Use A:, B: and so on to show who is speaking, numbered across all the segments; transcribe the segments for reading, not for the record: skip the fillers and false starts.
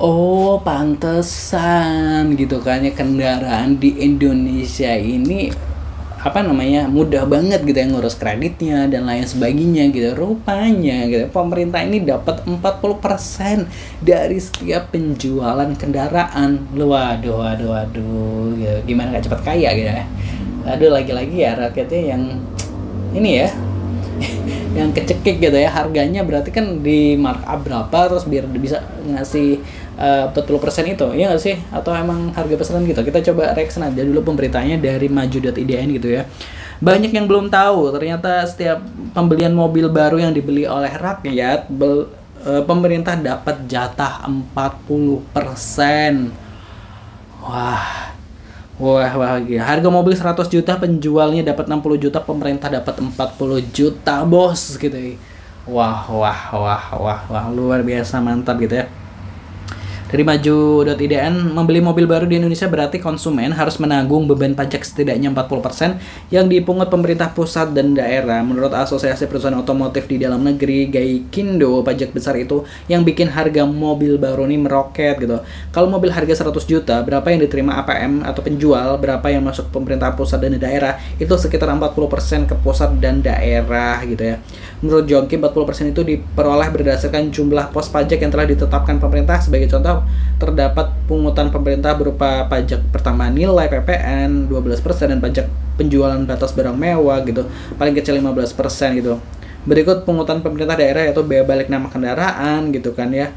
A: Oh, pantesan gitu kan ya, kendaraan di Indonesia ini apa namanya, mudah banget gitu ya ngurus kreditnya dan lain sebagainya gitu. Rupanya gitu pemerintah ini dapat 40% dari setiap penjualan kendaraan. Waduh, waduh, waduh gitu. Gimana gak cepat kaya gitu ya. Aduh, lagi-lagi ya rakyatnya yang ini ya, yang kecekik gitu ya. Harganya berarti kan di markup berapa terus biar bisa ngasih 40% itu, ya nggak sih? Atau emang harga pesanan gitu? Kita coba reaction aja dulu pemberitaannya dari maju.idn gitu ya. Banyak yang belum tahu, ternyata setiap pembelian mobil baru yang dibeli oleh rakyat, pemerintah dapat jatah 40%. Wah, wah, gila. Harga mobil 100 juta, penjualnya dapat 60 juta, pemerintah dapat 40 juta, bos gitu ya. Wah, luar biasa, mantap gitu ya. Dari maju.idn, membeli mobil baru di Indonesia berarti konsumen harus menanggung beban pajak setidaknya 40% yang dipungut pemerintah pusat dan daerah. Menurut Asosiasi Perusahaan Otomotif di Dalam Negeri, Gaikindo, pajak besar itu yang bikin harga mobil baru ini meroket gitu. Kalau mobil harga 100 juta, berapa yang diterima APM atau penjual, berapa yang masuk pemerintah pusat dan daerah, itu sekitar 40% ke pusat dan daerah gitu ya. Menurut Jongki, 40% itu diperoleh berdasarkan jumlah pos pajak yang telah ditetapkan pemerintah. Sebagai contoh, terdapat pungutan pemerintah berupa pajak pertambahan nilai PPN 12% dan pajak penjualan batas barang mewah gitu, paling kecil 15% gitu. Berikut pungutan pemerintah daerah yaitu bea balik nama kendaraan gitu kan ya.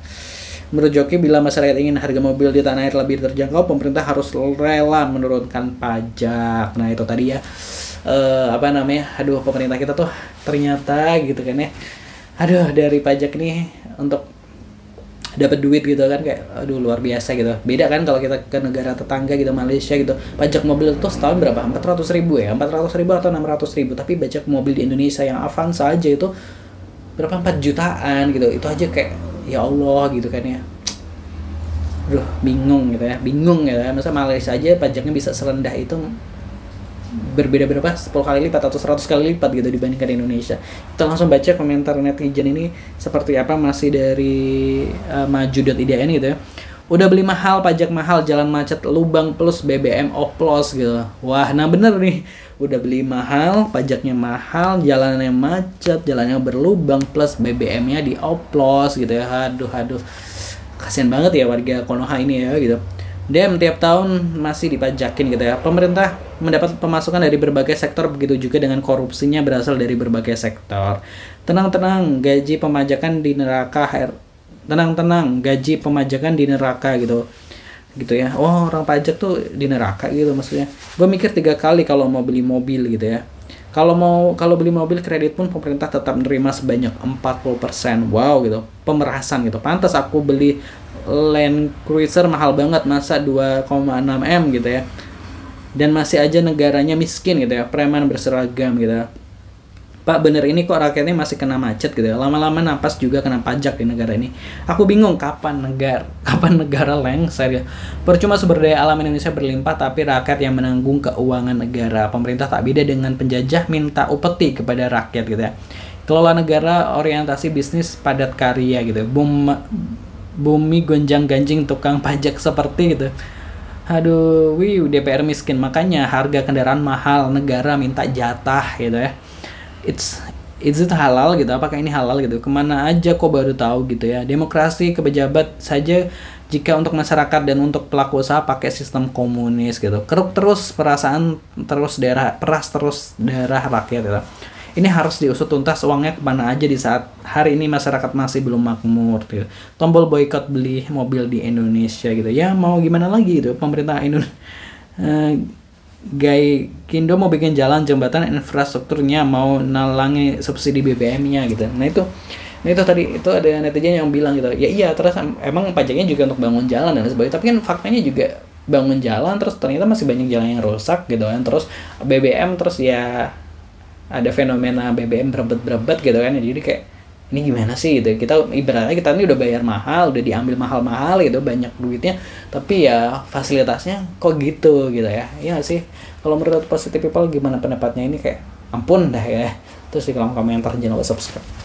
A: Menurut Joki, bila masyarakat ingin harga mobil di tanah air lebih terjangkau, pemerintah harus rela menurunkan pajak. Nah, itu tadi ya. Apa namanya? Aduh, pemerintah kita tuh ternyata gitu kan ya. Aduh, dari pajak ini untuk dapat duit gitu kan, kayak aduh luar biasa gitu. Beda kan kalau kita ke negara tetangga gitu, Malaysia gitu, pajak mobil itu setahun berapa? 400.000 ya, 400.000 atau 600.000. Tapi pajak mobil di Indonesia yang Avanza aja itu berapa, 4 jutaan gitu. Itu aja kayak ya Allah gitu kan ya. Aduh, bingung ya. Masa Malaysia aja pajaknya bisa serendah itu, berbeda berapa, 10 kali lipat atau 100 kali lipat gitu dibandingkan di Indonesia. Kita langsung baca komentar netizen ini seperti apa, masih dari maju.idn gitu ya. Udah beli mahal, pajak mahal, jalan macet, lubang plus BBM oplos gitu. Wah, nah bener nih. Udah beli mahal, pajaknya mahal, jalannya macet, jalannya berlubang, plus BBM-nya dioplos gitu ya. Aduh. Kasian banget ya warga Konoha ini ya gitu. Tiap tahun masih dipajakin gitu ya. Pemerintah mendapat pemasukan dari berbagai sektor, begitu juga dengan korupsinya berasal dari berbagai sektor. Tenang, gaji pemajakan di neraka. Gaji pemajakan di neraka gitu ya. Oh, orang pajak tuh di neraka gitu maksudnya. Gue mikir 3 kali kalau mau beli mobil gitu ya. Kalau beli mobil kredit pun pemerintah tetap menerima sebanyak 40%. Wow gitu. Pemerasan gitu. Pantas aku beli Land Cruiser mahal banget, masa 2,6 M gitu ya. Dan masih aja negaranya miskin gitu ya, preman berseragam gitu ya. Pak, bener ini kok rakyatnya masih kena macet gitu ya. Lama-lama napas juga kena pajak di negara ini. Aku bingung kapan negara lengser ya. Percuma sumber daya alam Indonesia berlimpah tapi rakyat yang menanggung keuangan negara. Pemerintah tak beda dengan penjajah minta upeti kepada rakyat gitu ya. Kelola negara orientasi bisnis padat karya gitu ya. Bumi gonjang-ganjing tukang pajak seperti gitu. Aduh, DPR miskin, makanya harga kendaraan mahal, negara minta jatah gitu ya. Is it halal gitu? Apakah ini halal gitu? Kemana aja kok baru tahu gitu ya. Demokrasi ke pejabat saja, jika untuk masyarakat dan untuk pelaku usaha pakai sistem komunis gitu. Keruk terus perasaan, peras terus darah rakyat gitu. Ini harus diusut tuntas, uangnya kemana aja di saat hari ini masyarakat masih belum makmur gitu. Tombol boykot beli mobil di Indonesia gitu. Ya mau gimana lagi gitu, pemerintah Indonesia. Gaikindo mau bikin jalan, jembatan, infrastrukturnya, mau nalangi subsidi BBM-nya gitu. Nah itu tadi itu ada netizen yang bilang gitu. Ya iya, terus emang pajaknya juga untuk bangun jalan dan sebagainya. Tapi kan faktanya juga bangun jalan terus ternyata masih banyak jalan yang rusak gitu kan. Terus BBM terus ya ada fenomena BBM berebet gitu kan. Jadi kayak ini gimana sih gitu. Kita ibaratnya kita ini udah bayar mahal, udah diambil mahal-mahal gitu, banyak duitnya, tapi ya fasilitasnya kok gitu ya. Iya sih. Kalau menurut Positive People gimana pendapatnya ini, kayak ampun dah ya. Terus di kolom komentar jangan lupa subscribe.